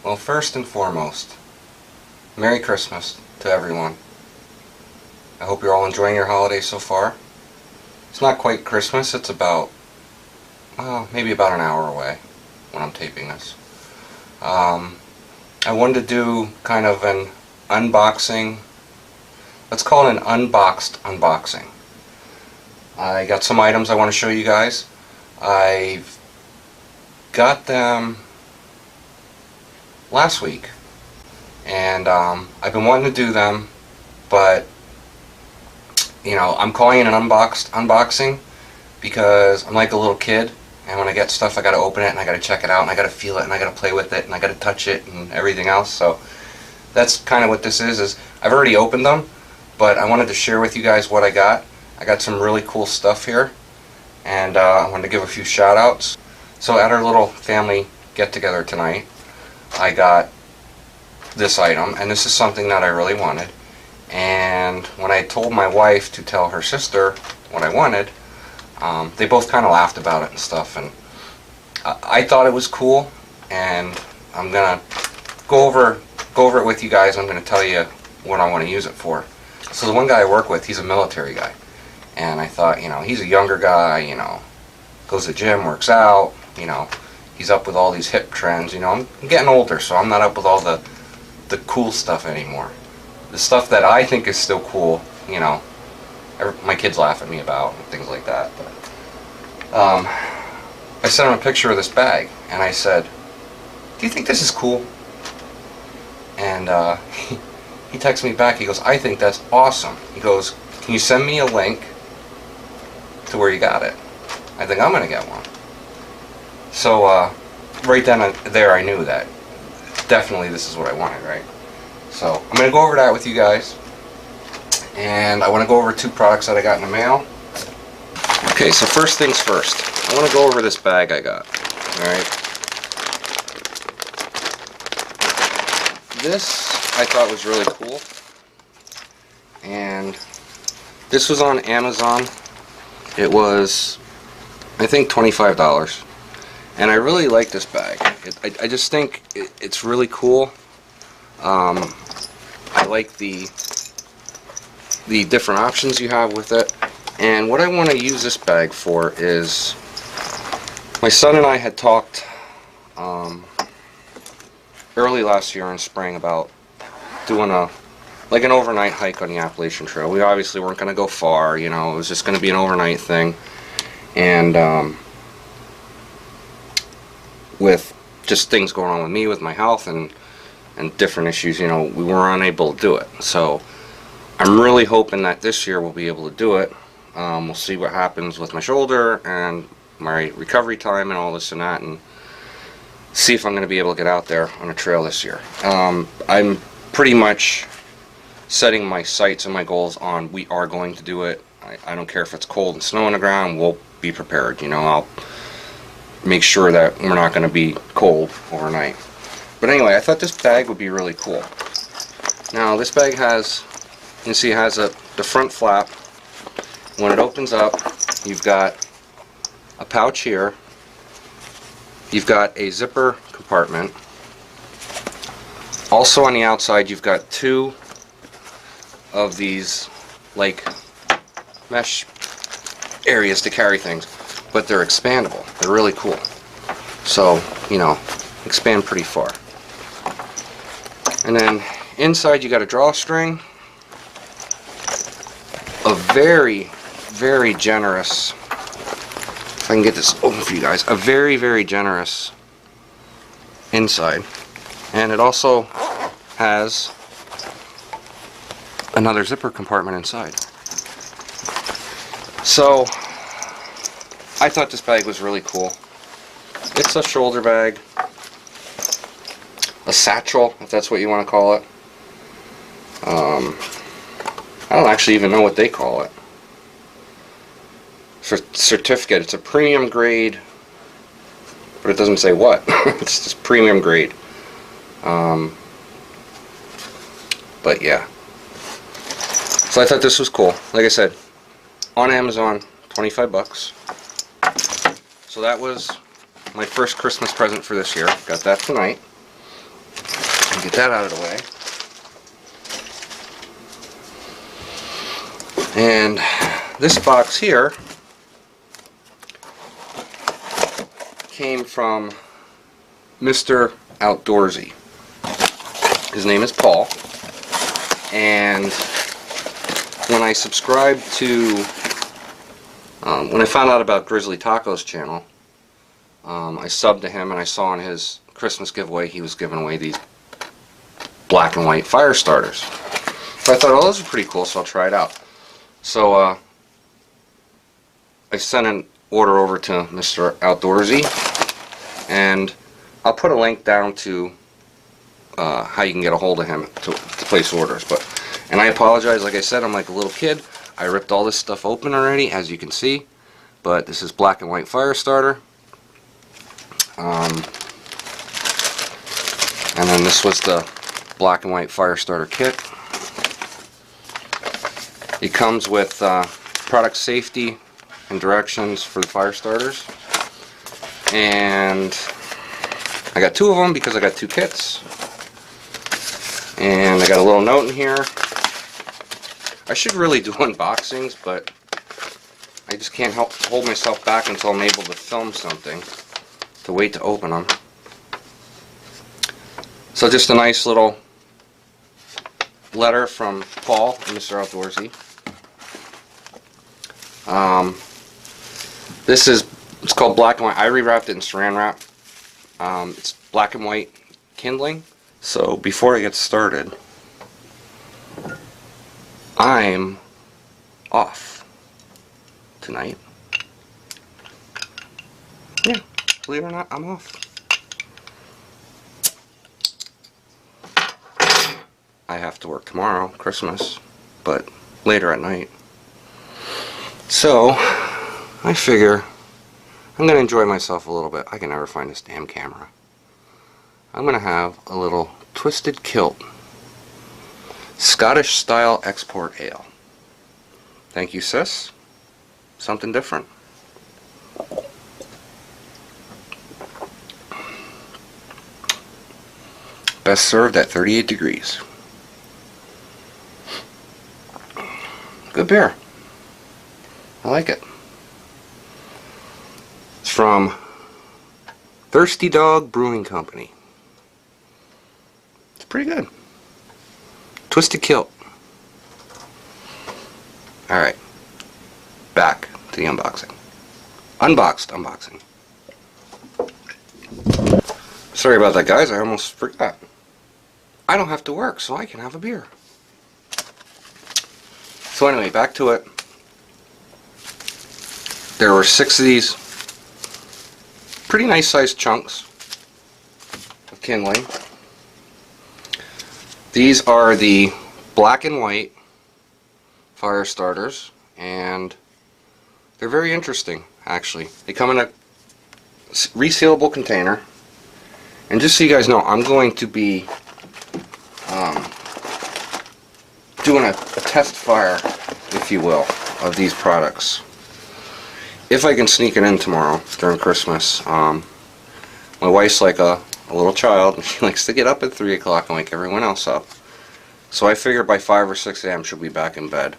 Well, first and foremost, Merry Christmas to everyone. I hope you're all enjoying your holiday so far. It's not quite Christmas, it's about, well, maybe about an hour away when I'm taping this. I wanted to do kind of an unboxing, let's call it an unboxed unboxing. I got some items I want to show you guys. I've got them last week, and I've been wanting to do them, but you know, I'm calling it an unboxing because I'm like a little kid, and when I get stuff I gotta open it and I gotta check it out and I gotta feel it and I gotta play with it and I gotta touch it and everything else. So that's kind of what this is I've already opened them, but I wanted to share with you guys what I got. I got some really cool stuff here, and I wanted to give a few shout outs. So at our little family get together tonight, I got this item, and this is something that I really wanted, and when I told my wife to tell her sister what I wanted, they both kind of laughed about it and stuff, and I thought it was cool, and I'm gonna go over it with you guys. I'm gonna tell you what I want to use it for. So the one guy I work with, he's a military guy, and I thought, you know, he's a younger guy, you know, goes to the gym, works out, you know, he's up with all these hip trends. You know, I'm getting older, so I'm not up with all the cool stuff anymore. The stuff that I think is still cool, you know, my kids laugh at me about and things like that. But I sent him a picture of this bag, and I said, "Do you think this is cool?" And he texts me back. He goes, "I think that's awesome." He goes, "Can you send me a link to where you got it? I think I'm gonna get one." So right then and there I knew that definitely this is what I wanted, right? So I'm going to go over that with you guys, and I want to go over two products that I got in the mail. Okay, so first things first, I want to go over this bag I got. Alright, this I thought was really cool, and this was on Amazon. It was, I think, $25. And I really like this bag. I just think it's really cool. I like the different options you have with it. And what I want to use this bag for is, my son and I had talked early last year in spring about doing like an overnight hike on the Appalachian Trail. We obviously weren't going to go far, you know, it was just going to be an overnight thing. And with just things going on with me, with my health and different issues, you know, we were unable to do it. So I'm really hoping that this year we'll be able to do it. We'll see what happens with my shoulder and my recovery time and all this and that, and see if I'm going to be able to get out there on a trail this year. I'm pretty much setting my sights and my goals on we are going to do it. I don't care if it's cold and snow on the ground, we'll be prepared. You know, I'll make sure that we're not going to be cold overnight. But anyway, I thought this bag would be really cool. Now this bag has, you can see it has the front flap. When it opens up, you've got a pouch here. You've got a zipper compartment. Also on the outside you've got two of these like mesh areas to carry things, but they're expandable. They're really cool. So, you know, expand pretty far. And then inside you got a drawstring. A very, very generous, if I can get this open for you guys, a very, very generous inside. And it also has another zipper compartment inside. So I thought this bag was really cool. It's a shoulder bag, a satchel, if that's what you want to call it. I don't actually even know what they call it. Certificate. It's a premium grade, but it doesn't say what. It's just premium grade. But yeah. So I thought this was cool. Like I said, on Amazon, $25. So that was my first Christmas present for this year. Got that tonight. Get that out of the way. And this box here came from Mr. Outdoorsy. His name is Paul, and when I subscribed to, when I found out about Grizzly Taco's channel, I subbed to him, and I saw in his Christmas giveaway he was giving away these black and white fire starters. So I thought, oh, those are pretty cool, so I'll try it out. So I sent an order over to Mr. Outdoorsy, and I'll put a link down to how you can get a hold of him to place orders. And I apologize, like I said, I'm like a little kid. I ripped all this stuff open already, as you can see. But this is black and white fire starter. And then this was the black and white fire starter kit. It comes with product safety and directions for the fire starters. And I got 2 of them because I got 2 kits. And I got a little note in here. I should really do unboxings, but I just can't hold myself back until I'm able to film something to wait to open them. So just a nice little letter from Paul and Mr. Outdoorsy. It's called Black and White. I rewrapped it in saran wrap. It's black and white kindling. So before I get started, I'm off tonight. Yeah, believe it or not, I'm off. I have to work tomorrow, Christmas, but later at night. So I figure I'm going to enjoy myself a little bit. I can never find this damn camera. I'm going to have a little Twisted Kilt Scottish style export ale. Thank you, sis. Something different. Best served at 38 degrees. Good beer. I like it. It's from Thirsty Dog Brewing Company. It's pretty good. Twisted Kilt. Alright. Back to the unboxing. Unboxed unboxing. Sorry about that, guys. I almost forgot. I don't have to work, so I can have a beer. So anyway, back to it. There were 6 of these pretty nice sized chunks of kindling. These are the black and white fire starters, and they're very interesting, actually. They come in a resealable container, and just so you guys know, I'm going to be doing a test fire, if you will, of these products. If I can sneak it in tomorrow during Christmas. My wife's like a little child, and she likes to get up at 3 o'clock and wake everyone else up. So I figure by 5 or 6 a.m. she'll be back in bed.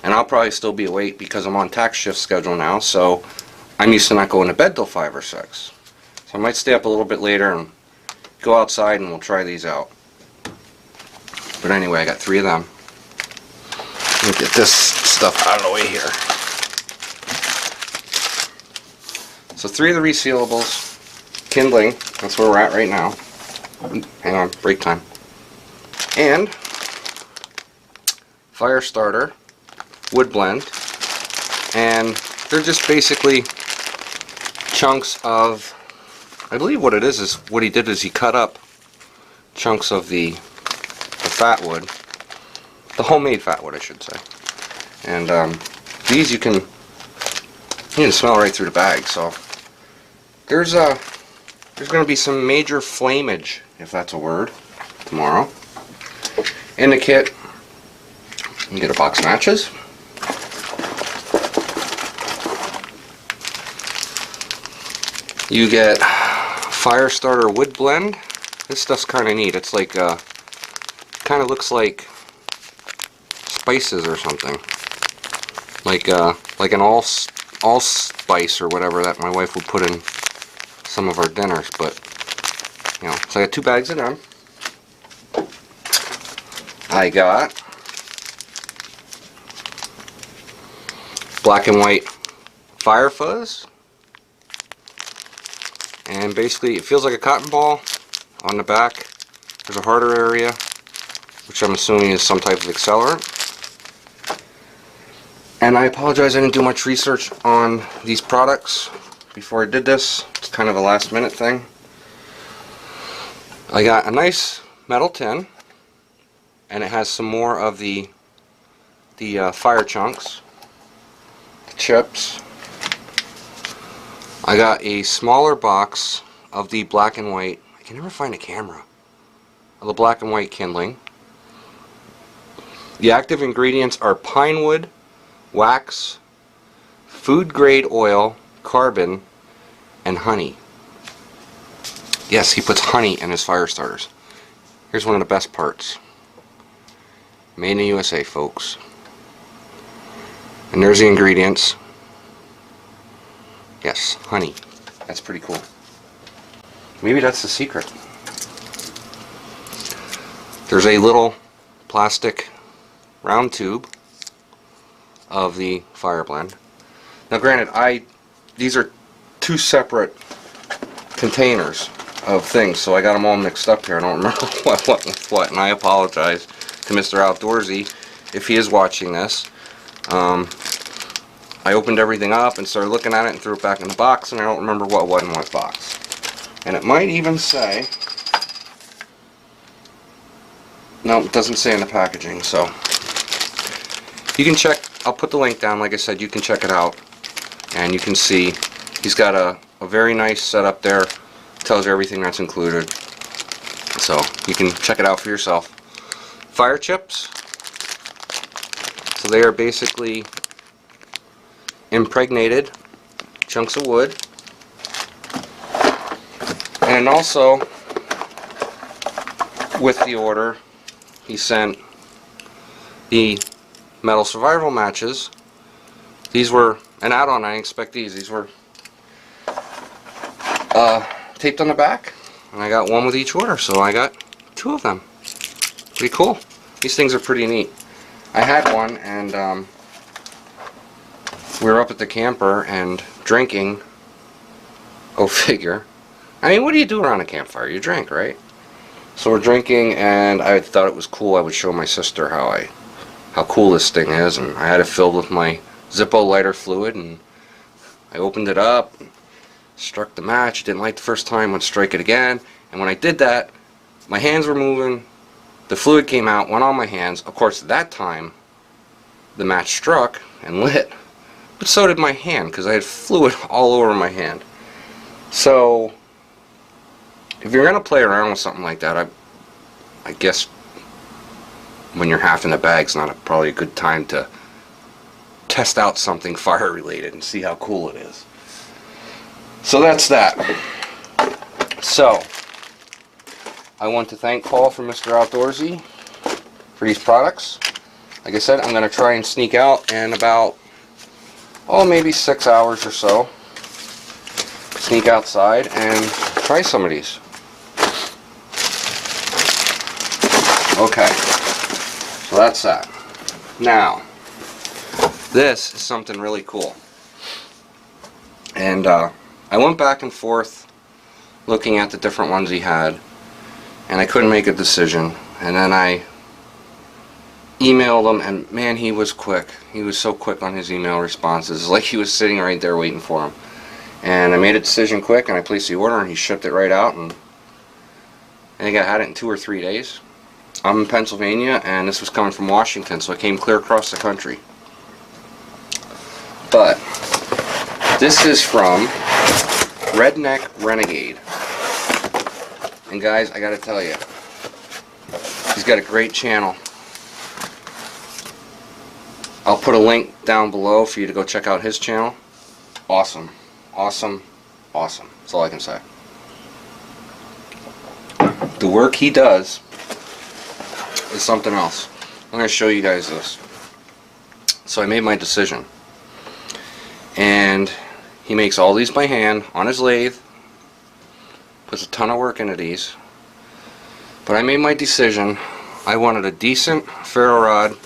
And I'll probably still be awake because I'm on tax shift schedule now, so I'm used to not going to bed till 5 or 6. So I might stay up a little bit later and go outside and we'll try these out. But anyway, I got 3 of them. Let me get this stuff out of the way here. So 3 of the resealables, kindling, that's where we're at right now. Hang on, break time. And fire starter, wood blend, and they're just basically chunks of, I believe what it is what he did is he cut up chunks of the fat wood, the homemade fat wood I should say, and these you can smell right through the bag. So there's going to be some major flameage, if that's a word, tomorrow. In the kit, you can get a box of matches. You get fire starter wood blend, This stuff's kind of neat. It's like, kind of looks like spices or something. Like an allspice or whatever that my wife would put in some of our dinners. But, you know, so I got 2 bags of them. I got Black&White Fire Fuzz. And basically, it feels like a cotton ball. On the back, there's a harder area, which I'm assuming is some type of accelerant. And I apologize, I didn't do much research on these products before I did this. It's kind of a last minute thing. I got a nice metal tin, and it has some more of the fire chunks, the chips. I got a smaller box of the Black&White. I can never find a camera. Of the Black&White kindling. The active ingredients are pine wood, wax, food grade oil, carbon, and honey. Yes, he puts honey in his fire starters. Here's one of the best parts. Made in the USA, folks. And there's the ingredients. Yes, honey. That's pretty cool. Maybe that's the secret. There's a little plastic round tube of the fire blend. Now granted, these are 2 separate containers of things, so I got them all mixed up here. I don't remember what with what, and I apologize to Mr. Outdoorsy if he is watching this. I opened everything up and started looking at it and threw it back in the box, and I don't remember what in what box. And it might even say, no, it doesn't say in the packaging, so you can check. I'll put the link down. Like I said, you can check it out, and you can see he's got a very nice setup there. Tells you everything that's included, so you can check it out for yourself. Fire chips. So they are basically impregnated chunks of wood. And also, with the order, he sent the metal survival matches. These were an add-on. I didn't expect these. These were taped on the back, and I got one with each order, so I got 2 of them. Pretty cool. These things are pretty neat. I had one, and we were up at the camper and drinking. Go figure. I mean, what do you do around a campfire? You drink, right? So we're drinking, and I thought it was cool. I would show my sister how cool this thing is, and I had it filled with my Zippo lighter fluid, and I opened it up, struck the match. Didn't like the first time. Went strike it again, and when I did that, my hands were moving. The fluid came out, went on my hands. Of course, that time the match struck and lit, but so did my hand, because I had fluid all over my hand. So if you're gonna play around with something like that, I guess when you're half in the bag's not probably a good time to test out something fire related and see how cool it is. So that's that. So I want to thank Paul from Mr. Outdoorsy for these products. Like I said, I'm going to try and sneak out in about, maybe 6 hours or so. Sneak outside and try some of these. Okay, so that's that. Now, this is something really cool. And I went back and forth looking at the different ones he had, and I couldn't make a decision. And then I emailed him, and man, he was quick. He was so quick on his email responses. It's like he was sitting right there waiting for him. And I made a decision quick, and I placed the order, and he shipped it right out, and I think I had it in 2 or 3 days. I'm in Pennsylvania, and this was coming from Washington, so I came clear across the country. But this is from Redneck Renegade. And guys, I gotta tell you, he's got a great channel. I'll put a link down below for you to go check out his channel. Awesome. Awesome. Awesome. That's all I can say. the work he does is something else. I'm going to show you guys this. So I made my decision. And he makes all these by hand on his lathe. Puts a ton of work into these. But I made my decision. I wanted a decent ferro rod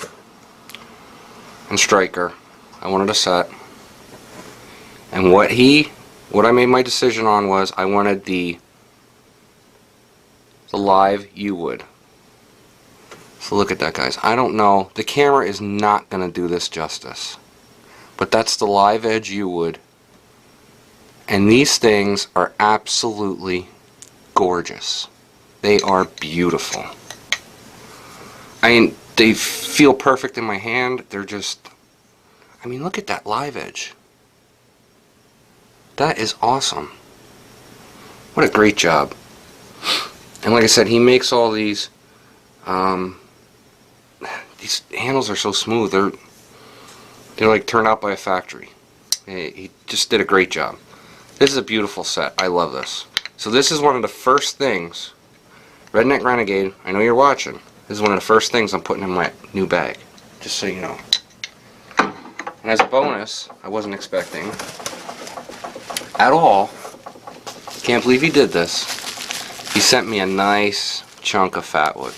and striker. I wanted a set. And what I made my decision on was I wanted the live U-wood. So look at that, guys. I don't know. The camera is not going to do this justice. But that's the live edge U-wood. And these things are absolutely gorgeous. They are beautiful. I mean, they feel perfect in my hand. They're just, I mean, look at that live edge. That is awesome. What a great job. And like I said, he makes all these handles are so smooth. They're like turned out by a factory. He just did a great job. This is a beautiful set. I love this. So this is one of the first things, Redneck Renegade, I know you're watching. This is one of the first things I'm putting in my new bag. Just so you know. And as a bonus, I wasn't expecting at all, can't believe he did this, he sent me a nice chunk of fat wood.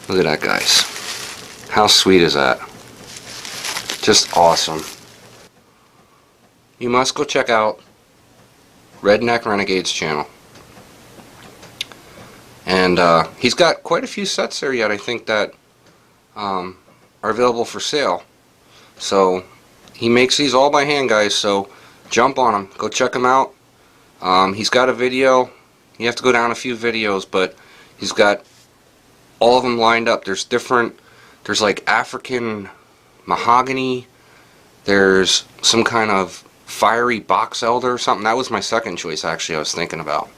Look at that, guys. How sweet is that? Just awesome. You must go check out Redneck Renegade's channel. And he's got quite a few sets there yet, I think, that are available for sale. So he makes these all by hand, guys, so jump on him. Go check him out. He's got a video. You have to go down a few videos, but he's got all of them lined up. There's like African mahogany. There's some kind of fiery box elder or something. That was my second choice, actually, I was thinking about.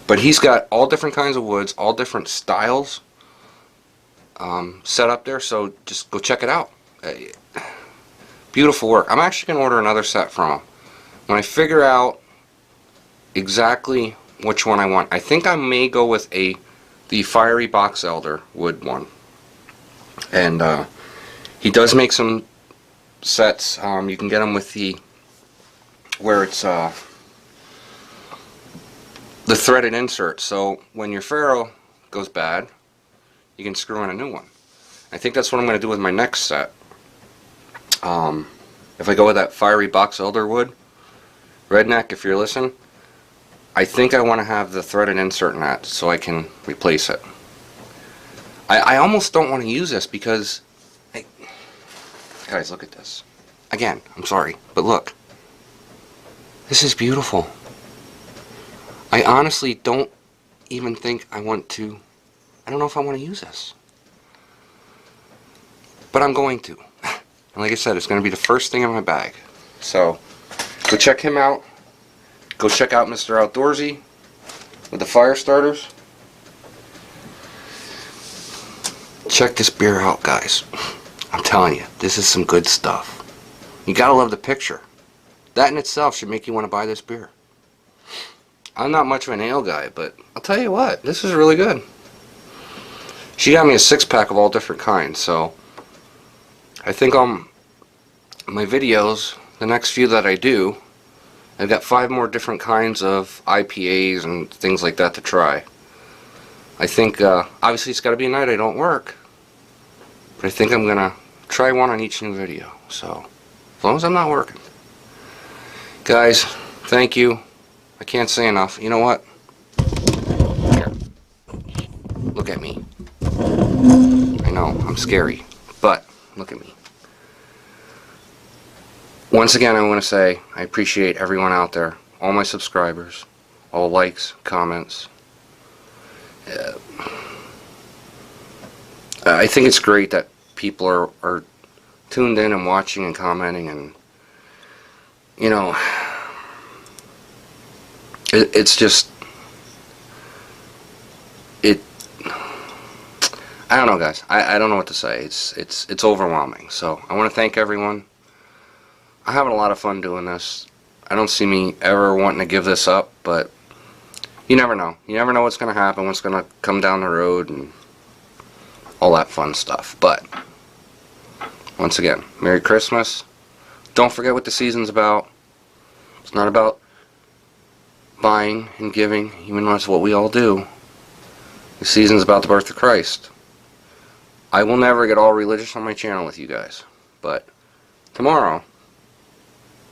But he's got all different kinds of woods, all different styles set up there, so just go check it out. Beautiful work. I'm actually going to order another set from him. When I figure out exactly which one I want, I think I may go with the fiery box elder wood one. And he does make some sets. You can get them with where it's the threaded insert, so when your ferro goes bad, you can screw in a new one. I think that's what I'm going to do with my next set. If I go with that fiery box elder wood, Redneck, if you're listening, I think I want to have the threaded insert in that so I can replace it. I almost don't want to use this because, guys, look at this. Again, I'm sorry, but look. This is beautiful. I honestly don't even think I want to, I don't know if I want to use this. But I'm going to. And like I said, it's going to be the first thing in my bag. So, go check him out. Go check out Mr. Outdoorsy with the fire starters. Check this beer out, guys. I'm telling you, this is some good stuff. You gotta love the picture. That in itself should make you want to buy this beer. I'm not much of an ale guy, but I'll tell you what, this is really good. She got me a 6-pack of all different kinds, so I think on my videos, the next few that I do, I've got 5 more different kinds of IPAs and things like that to try. I think, obviously it's got to be a night I don't work, but I think I'm going to try one on each new video, so as long as I'm not working. Guys, thank you. I can't say enough. You know what? Here. Look at me. I know, I'm scary, but look at me. Once again, I want to say I appreciate everyone out there, all my subscribers, all likes, comments. I think it's great that people are tuned in and watching and commenting, and you know, it's just, I don't know, guys. I don't know what to say. It's overwhelming. So I want to thank everyone. I'm having a lot of fun doing this. I don't see me ever wanting to give this up, but you never know. You never know what's going to happen, what's going to come down the road, and all that fun stuff. But, once again, Merry Christmas. Don't forget what the season's about. It's not about buying and giving, even though that's what we all do. The season's about the birth of Christ. I will never get all religious on my channel with you guys, but tomorrow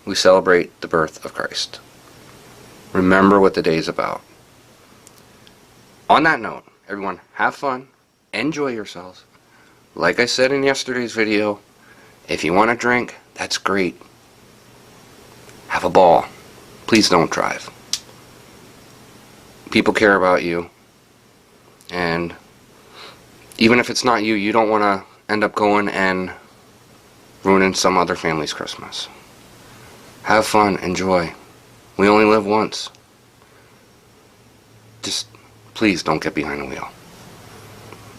we celebrate the birth of Christ. Remember what the day's about. On that note, everyone, have fun, enjoy yourselves. Like I said in yesterday's video, if you want to drink, that's great. Have a ball. Please don't drive. People care about you, and even if it's not you, you don't want to end up going and ruining some other family's Christmas. Have fun, enjoy. We only live once. Just please don't get behind the wheel.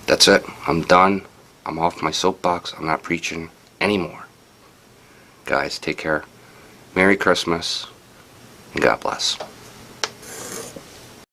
That's it. I'm done. I'm off my soapbox. I'm not preaching anymore. Guys, take care. Merry Christmas, and God bless.